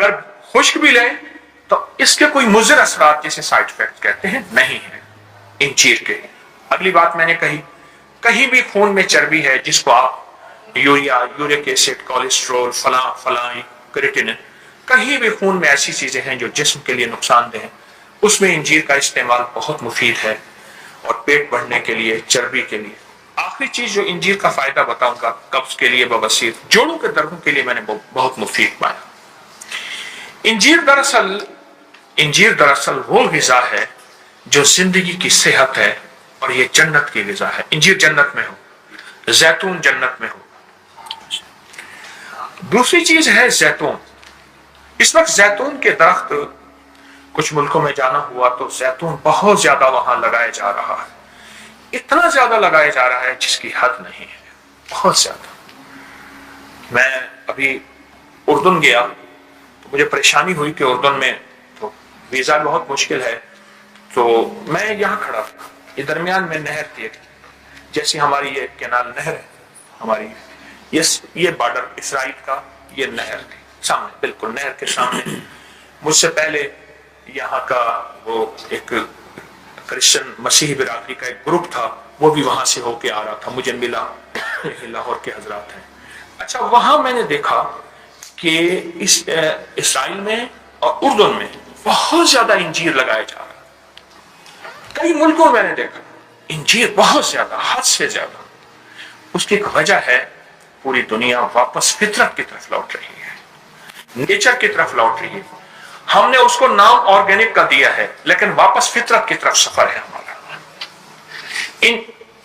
اگر خشک بھی لیں تو اس کے کوئی مضر اثرات جیسے سائیڈ افیکٹ کہتے ہیں نہیں ہے انجیر کے۔ اگلی بات میں نے کہی، کہیں بھی خون میں چربی ہے جس کو آپ یوریا، یورک ایسڈ، کولیسٹرول، فلاں فلاں، کریٹینن، کہیں بھی خون میں ایسی چیزیں ہیں جو جسم کے لیے نقصان دہ ہیں، اس میں انجیر کا استعمال بہت مفید ہے، اور پیٹ بڑھنے کے لیے، چربی کے لیے۔ آخری چیز جو انجیر کا فائدہ بتاؤں گا، قبض کے لیے، بواسیر، جوڑوں کے دردوں کے لیے میں نے بہت مفید پایا۔ انجیر دراصل وہ غذا ہے جو زندگی کی صحت ہے، اور یہ جنت کی غذا ہے۔ انجیر جنت میں ہو، زیتون جنت میں ہو۔ دوسری چیز ہے زیتون۔ اس وقت زیتون کے درخت کچھ ملکوں میں جانا ہوا تو زیتون بہت زیادہ وہاں لگایا جا رہا ہے، اتنا زیادہ لگایا جا رہا ہے جس کی حد نہیں ہے، بہت زیادہ۔ میں ابھی اردن گیا تو مجھے پریشانی ہوئی کہ اردن میں تو ویزا بہت مشکل ہے، تو میں یہاں کھڑا تھا، یہ درمیان میں نہر تھی، جیسی ہماری یہ کینال نہر ہے ہماری، یہ بارڈر اسرائیل کا، یہ نہر تھی سامنے، بالکل نہر کے سامنے۔ مجھ سے پہلے یہاں کا وہ ایک کرسچن مسیحی برادری کا ایک گروپ تھا، وہ بھی وہاں سے ہو کے آ رہا تھا، مجھے ملا، لاہور کے حضرات ہیں۔ اچھا، وہاں میں نے دیکھا کہ اس اسرائیل میں اور اردن میں بہت زیادہ انجیر لگایا جا رہا ہے۔ کئی ملکوں میں نے دیکھا انجیر بہت زیادہ، حد سے زیادہ۔ اس کی ایک وجہ ہے، پوری دنیا واپس فطرت کی طرف لوٹ رہی ہے، نیچر کی طرف لوٹ رہی ہے۔ ہم نے اس کو نام آرگینک کا دیا ہے، لیکن واپس فطرت کی طرف سفر ہے ہمارا۔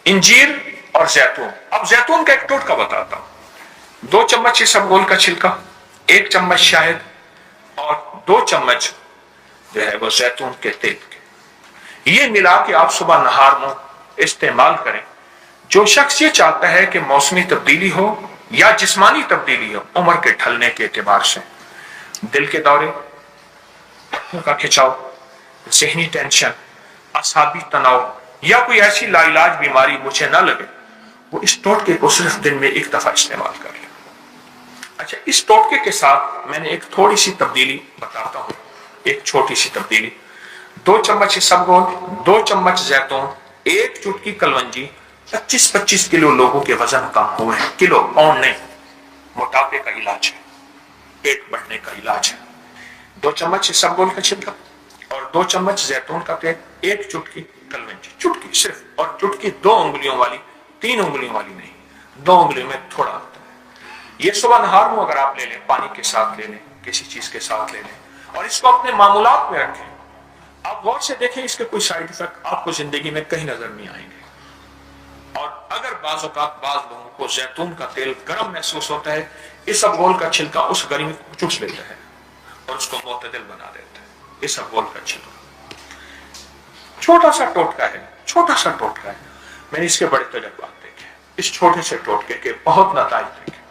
انجیر اور زیتون۔ اب زیتون کا ایک ٹوٹکا بتاتا ہوں۔ 2 چمچ اسبگول کا چھلکا، 1 چمچ شہد، اور 2 چمچ جو ہے وہ زیتون کے تیل کے، یہ ملا کے آپ صبح نہار میں استعمال کریں۔ جو شخص یہ چاہتا ہے کہ موسمی تبدیلی ہو یا جسمانی تبدیلی ہو، عمر کے ڈھلنے کے اعتبار سے، دل کے دورے کا کھچاؤ، ذہنی ٹینشن، اعصابی تناؤ، یا کوئی ایسی لا علاج بیماری مجھے نہ لگے، وہ اس ٹوٹکے کو صرف دن میں 1 دفعہ استعمال کر لیں۔ اچھا، اس ٹوٹکے کے ساتھ میں نے ایک تھوڑی سی تبدیلی بتاتا ہوں، ایک چھوٹی سی تبدیلی۔ 2 چمچ اسبگول، 2 چمچ زیتون، 1 چٹکی کلونجی، 25 کلو لوگوں کے وزن کم ہوئے ہیں، کلو، پاؤنڈ نہیں۔ موٹاپے کا علاج ہے، پیٹ بڑھنے کا علاج ہے۔ 2 چمچ اسبگول کا چھلکا اور 2 چمچ زیتون کا تیل، 1 چٹکی کلونجی، چٹکی صرف، اور چٹکی 2 انگلیوں والی، 3 انگلیوں والی نہیں، 2 انگلیوں میں تھوڑا ہوتا ہے۔ یہ صبح نہار میں اگر آپ لے لیں، پانی کے ساتھ لے لیں، کسی چیز کے ساتھ لے لیں، اور اس کو اپنے معمولات میں رکھیں۔ آپ غور سے دیکھیں، اس کے کوئی سائیڈ افیکٹ آپ کو زندگی میں کہیں نظر نہیں آئیں گے۔ اور اگر بعض اوقات بعض لوگوں کو زیتون کا تیل گرم محسوس ہوتا ہے، اسبگول کا چھلکا اس گرمی کو چوس لیتا ہے اور اس کو معتدل بنا دیتا ہے۔ اسبگول کا چھلکا چھوٹا سا ٹوٹکا ہے، چھوٹا سا ٹوٹکا ہے، میں نے اس کے بڑے تجربات دیکھے، اس چھوٹے سے ٹوٹکے کے بہت نتائج دیکھے۔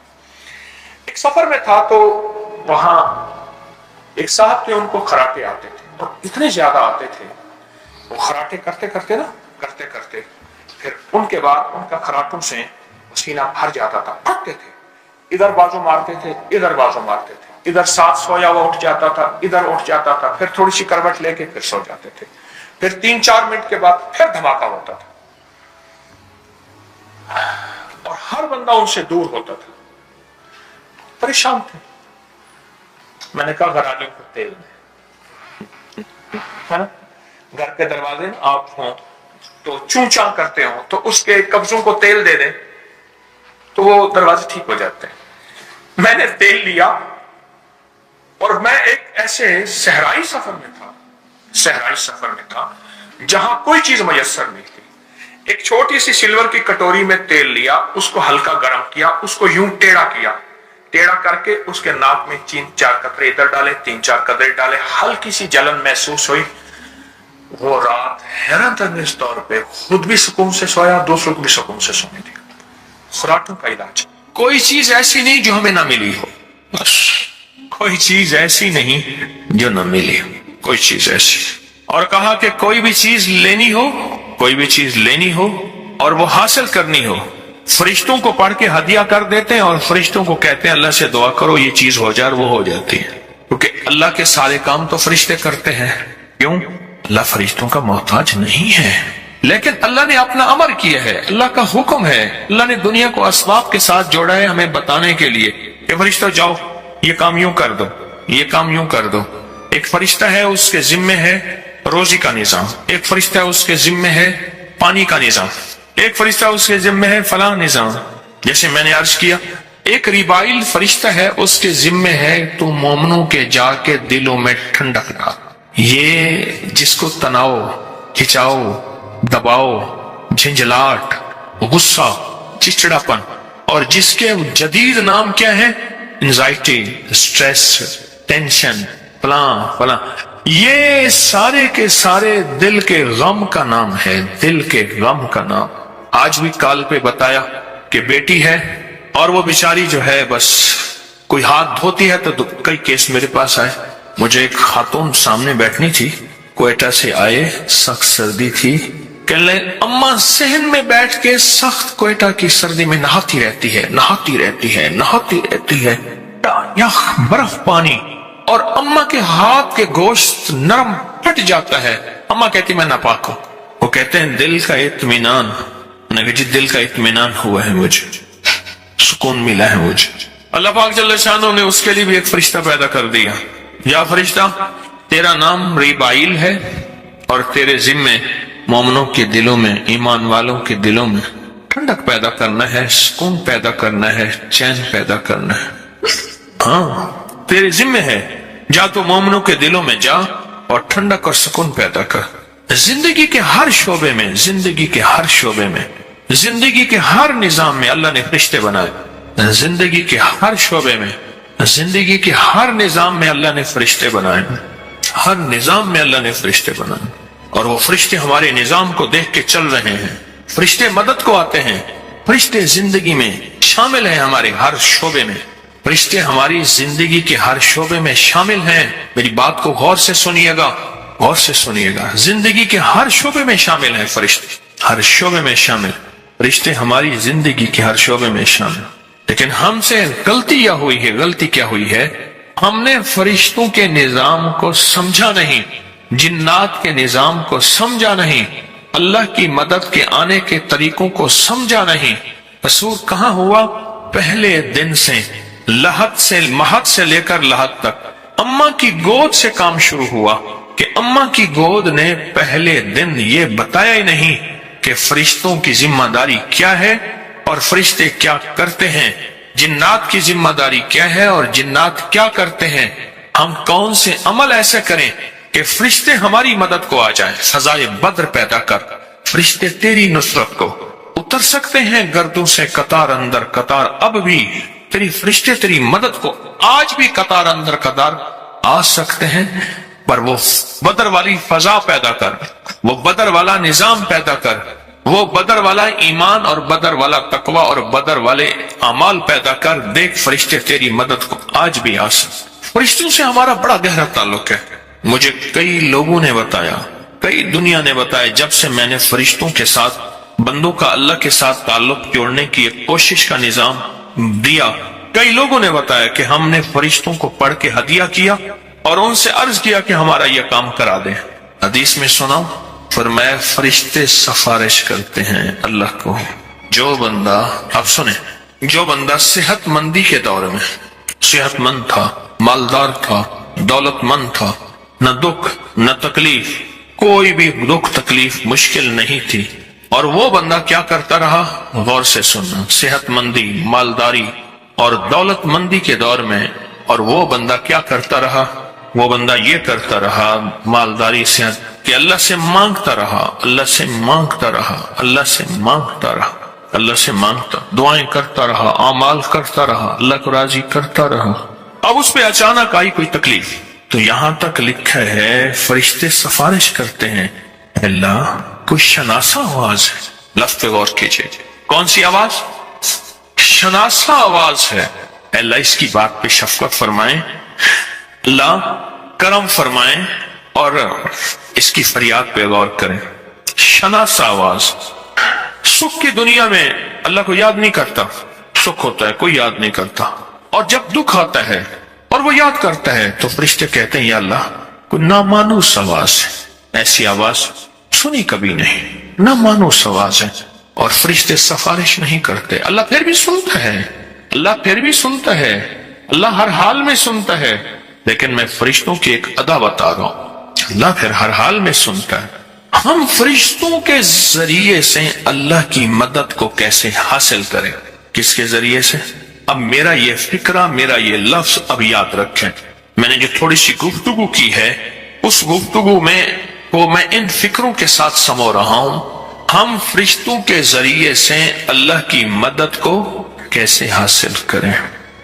ایک سفر میں تھا تو وہاں ایک صاحب تھے، ان کو خراٹے آتے تھے، اور اتنے زیادہ آتے تھے، وہ خراٹے کرتے کرتے پھر ان کے بعد ان کا خراٹوں سے سینہ بھر جاتا تھا، پھٹتے تھے، ادھر بازو مارتے تھے، ادھر بازو مارتے تھے، ادھر ساتھ سویا ہوا اٹھ جاتا تھا، ادھر اٹھ جاتا تھا، پھر تھوڑی سی کروٹ لے کے پھر سو جاتے تھے، پھر 3-4 منٹ کے بعد پھر دھماکہ ہوتا تھا، اور ہر بندہ ان سے دور ہوتا تھا، پریشان تھے۔ میں نے کہا گھرالیوں کو تیل دیں، گھر کے دروازے آپ ہوں تو چونچاں کرتے ہوں تو اس کے قبضوں کو تیل دے دیں تو وہ دروازے ٹھیک ہو جاتے ہیں۔ میں نے تیل لیا اور میں ایک ایسے صحرائی سفر میں تھا جہاں کوئی چیز میسر نہیں تھی۔ ایک چھوٹی سی سلور کی کٹوری میں تیل لیا، اس کو ہلکا گرم کیا، اس کو یوں ٹیڑھا کیا، ٹیڑھا کر کے اس کے ناک میں 3-4 قطرے ادھر ڈالے، 3-4 قطرے ڈالے، ہلکی سی جلن محسوس ہوئی۔ وہ رات حیرت انگیز طور پہ خود بھی سکون سے سویا، دوسروں کو بھی سکون سے سونے دیا۔ خراٹوں کا علاج، کوئی چیز ایسی نہیں جو ہمیں نہ ملی ہو، بس کوئی چیز ایسی نہیں جو نہ ملی ہو، کوئی چیز ایسی۔ اور کہا کہ کوئی بھی چیز لینی ہو اور وہ حاصل کرنی ہو، فرشتوں کو پڑھ کے ہدیہ کر دیتے ہیں اور فرشتوں کو کہتے ہیں اللہ سے دعا کرو یہ چیز ہو جائے، وہ ہو جاتی ہے۔ کیونکہ اللہ کے سارے کام تو فرشتے کرتے ہیں. کیوں؟ اللہ فرشتوں کا محتاج نہیں ہے، لیکن اللہ نے اپنا امر کیا ہے، اللہ کا حکم ہے. اللہ نے دنیا کو اسباب کے ساتھ جوڑا ہے ہمیں بتانے کے لیے کہ فرشتوں جاؤ یہ کام یوں کر دو، یہ کام یوں کر دو. ایک فرشتہ ہے اس کے ذمے ہے روزی کا نظام، ایک فرشتہ اس کے ذمے ہے پانی کا نظام، ایک فرشتہ اس کے ذمے ہے فلاں نظام. جیسے میں نے عرض کیا ایک ریبائل فرشتہ ہے اس کے ذمے ہے تو مومنوں کے جا کے دلوں میں ٹھنڈک ڈال. یہ جس کو تناؤ، کھچاؤ، دباؤ، جھنجھلاہٹ، غصہ، چچڑاپن اور جس کے جدید نام کیا ہے، انزائٹی، سٹریس، ٹینشن، فلاں، یہ سارے کے سارے دل کے غم کا نام ہے، دل کے غم کا نام. آج بھی کال پہ بتایا کہ بیٹی ہے اور وہ بیچاری جو ہے بس کوئی ہاتھ دھوتی ہے تو کئی کیس میرے پاس آئے. مجھے ایک خاتون سامنے بیٹھنی تھی، کوئٹہ سے آئے، سخت سردی تھی، کہنے لگے اماں صحن میں بیٹھ کے سخت کوئٹہ کی سردی میں نہاتی رہتی ہے، نہاتی رہتی ہے، نہاتی رہتی ہے، یخ برف پانی، اور اماں کے ہاتھ کے گوشت نرم پھٹ جاتا ہے. اماں کہتی میں ناپاک ہوں. وہ کہتے ہیں دل کا اطمینان، جی دل کا اطمینان ہوا ہے، مجھے سکون ملا ہے مجھے. اللہ پاک جل شانہ نے اس کے لیے بھی ایک فرشتہ پیدا کر دیا. یا فرشتہ تیرا نام ریبائل ہے اور تیرے ذمے مومنوں کے دلوں میں، ایمان والوں کے دلوں میں ٹھنڈک پیدا کرنا ہے، سکون پیدا کرنا ہے، چین پیدا کرنا ہے. ہاں تیرے ذمے ہے، جا تو مومنوں کے دلوں میں جا اور ٹھنڈک اور سکون پیدا کر. زندگی کے ہر شعبے میں، زندگی کے ہر شعبے میں، زندگی کے ہر نظام میں اللہ نے فرشتے بنائے. زندگی کے ہر شعبے میں، زندگی کے ہر نظام میں اللہ نے فرشتے بنائے. ہر نظام میں اللہ نے فرشتے بنائے اور وہ فرشتے ہمارے نظام کو دیکھ کے چل رہے ہیں. فرشتے مدد کو آتے ہیں، فرشتے زندگی میں شامل ہیں، ہمارے ہر شعبے میں فرشتے ہماری زندگی کے ہر شعبے میں شامل ہیں. میری بات کو غور سے سنیے گا، غور سے سنیے گا. زندگی کے ہر شعبے میں شامل ہیں فرشتے، ہر شعبے میں شامل. فرشتے ہماری زندگی کے ہر شعبے میں شامل. لیکن ہم سے غلطی کیا ہوئی ہے؟ غلطی کیا ہوئی ہے؟ ہم نے فرشتوں کے نظام کو سمجھا نہیں، جنات کے نظام کو سمجھا نہیں، اللہ کی مدد کے آنے کے طریقوں کو سمجھا نہیں. قصور کہاں ہوا؟ پہلے دن سے، لحد سے، مہد سے لے کر لحد تک اماں کی گود سے کام شروع ہوا کہ اماں کی گود نے پہلے دن یہ بتایا ہی نہیں کہ فرشتوں کی ذمہ داری کیا ہے اور فرشتے کیا کرتے ہیں، جنات کی ذمہ داری کیا ہے اور جنات کیا کرتے ہیں. ہم کون سے عمل ایسے کریں کہ فرشتے ہماری مدد کو آ جائیں. فضائے بدر پیدا کر، فرشتے تیری نصرت کو اتر سکتے ہیں گردوں سے قطار اندر قطار. اب بھی تیری فرشتے تیری مدد کو آج بھی قطار اندر قطار آ سکتے ہیں. پر وہ بدر والی فضا پیدا کر، وہ بدر والا نظام پیدا کر، وہ بدر والا ایمان اور بدر والا تقوی اور بدر والے اعمال پیدا کر. دیکھ فرشتے تیری مدد کو آج بھی آ سکتے. فرشتوں سے ہمارا بڑا گہرا تعلق ہے. مجھے کئی لوگوں نے بتایا، کئی دنیا نے بتایا، جب سے میں نے فرشتوں کے ساتھ، بندوں کا اللہ کے ساتھ تعلق جوڑنے کی ایک کوشش کا نظام دیا، کئی لوگوں نے بتایا کہ ہم نے فرشتوں کو پڑھ کے ہدیہ کیا اور ان سے عرض کیا کہ ہمارا یہ کام کرا دیں. حدیث میں سناؤ، فرمایا فرشتے سفارش کرتے ہیں اللہ کو. جو بندہ، آپ سنیں، جو بندہ صحت مندی کے دور میں صحت مند تھا، مالدار تھا، دولت مند تھا، نہ دکھ نہ تکلیف، کوئی بھی دکھ تکلیف مشکل نہیں تھی، اور وہ بندہ کیا کرتا رہا؟ غور سے سننا، صحت مندی، مالداری اور دولت مندی کے دور میں، اور وہ بندہ کیا کرتا رہا؟ وہ بندہ یہ کرتا رہا، مالداری سے کہ اللہ سے مانگتا رہا، اللہ سے مانگتا رہا، اللہ سے مانگتا رہا، اللہ سے مانگتا، دعائیں کرتا رہا، اعمال کرتا رہا، اللہ کو راضی کرتا رہا. اب اس پہ اچانک آئی کوئی تکلیف، تو یہاں تک لکھا ہے فرشتے سفارش کرتے ہیں، اللہ کوئی شناسا آواز ہے. لفظ پہ غور کیجئے، کون سی آواز؟ شناسا آواز ہے. اللہ اس کی بات پہ شفقت فرمائیں، اللہ کرم فرمائیں اور اس کی فریاد پہ غور کریں. شناسا آواز. سکھ کی دنیا میں اللہ کو یاد نہیں کرتا، سکھ ہوتا ہے کوئی یاد نہیں کرتا، اور جب دکھ آتا ہے اور وہ یاد کرتا ہے تو فرشتے کہتے ہیں یا اللہ کوئی نامانوس آواز ہے، ایسی آواز سنی کبھی نہیں، نامانوس آواز ہے، اور فرشتے سفارش نہیں کرتے، اللہ پھر بھی سنتا ہے، اللہ پھر بھی سنتا ہے، اللہ ہر حال میں سنتا ہے، لیکن میں فرشتوں کی ایک ادا بتا رہا ہوں، اللہ پھر ہر حال میں سنتا ہے۔ ہم فرشتوں کے ذریعے سے اللہ کی مدد کو کیسے حاصل کریں؟ کس کے ذریعے سے؟ اب میرا یہ فکرہ، میرا یہ لفظ اب یاد رکھیں، میں نے جو تھوڑی سی گفتگو کی ہے اس گفتگو میں میں ان فکروں کے ساتھ سمو رہا ہوں، ہم فرشتوں کے ذریعے سے اللہ کی مدد کو کیسے حاصل کریں؟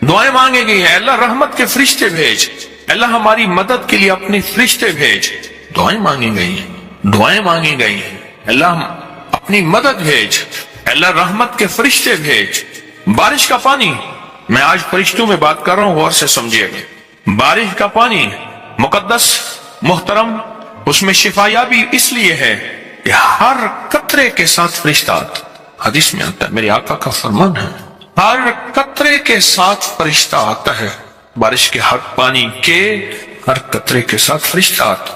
دعائیں مانگے گئی ہیں، اللہ رحمت کے فرشتے بھیج، اللہ ہماری مدد کے لیے اپنے فرشتے بھیج، دعائیں مانگی گئی ہیں، دعائیں مانگی گئی ہیں، اللہ اپنی مدد بھیج، اللہ رحمت کے فرشتے بھیج۔ بارش کا پانی، میں آج فرشتوں میں بات کر رہا ہوں، غور سے سمجھیے گا، بارش کا پانی مقدس، محترم، اس میں شفا یابی اس لیے ہے کہ ہر قطرے کے ساتھ فرشتہ آتا، حدیث میں آتا ہے، میرے آقا کا فرمان ہے، ہر قطرے کے ساتھ فرشتہ آتا ہے، بارش کے ہر پانی کے ہر قطرے کے ساتھ فرشتہ آتا۔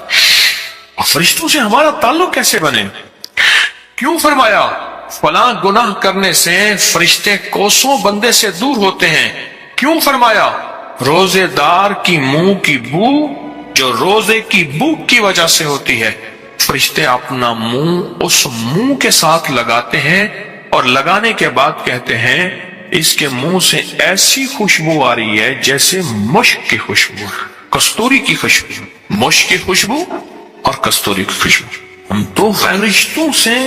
اور فرشتوں سے ہمارا تعلق کیسے بنے؟ کیوں فرمایا فلاں گناہ کرنے سے فرشتے کوسوں بندے سے دور ہوتے ہیں؟ کیوں فرمایا روزے دار کی منہ کی بو جو روزے کی بھوک کی وجہ سے ہوتی ہے، فرشتے اپنا منہ اس منہ کے ساتھ لگاتے ہیں اور لگانے کے بعد کہتے ہیں اس کے منہ سے ایسی خوشبو آ رہی ہے جیسے مشک کی خوشبو، کستوری کی خوشبو، مشک کی خوشبو اور کستوری کی خوشبو۔ ہم تو فرشتوں سے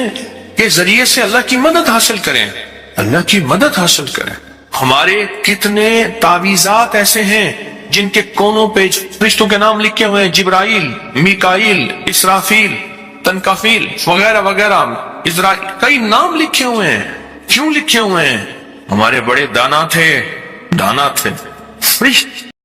کے ذریعے سے اللہ کی مدد حاصل کریں، اللہ کی مدد حاصل کریں۔ ہمارے کتنے تعویذات ایسے ہیں جن کے کونوں پہ فرشتوں کے نام لکھے ہوئے ہیں، جبرائیل، میکائیل، اسرافیل، تنکافیل وغیرہ وغیرہ، اسرائیل، کئی نام لکھے ہوئے ہیں۔ کیوں لکھے ہوئے ہیں؟ ہمارے بڑے دانا تھے، فرشت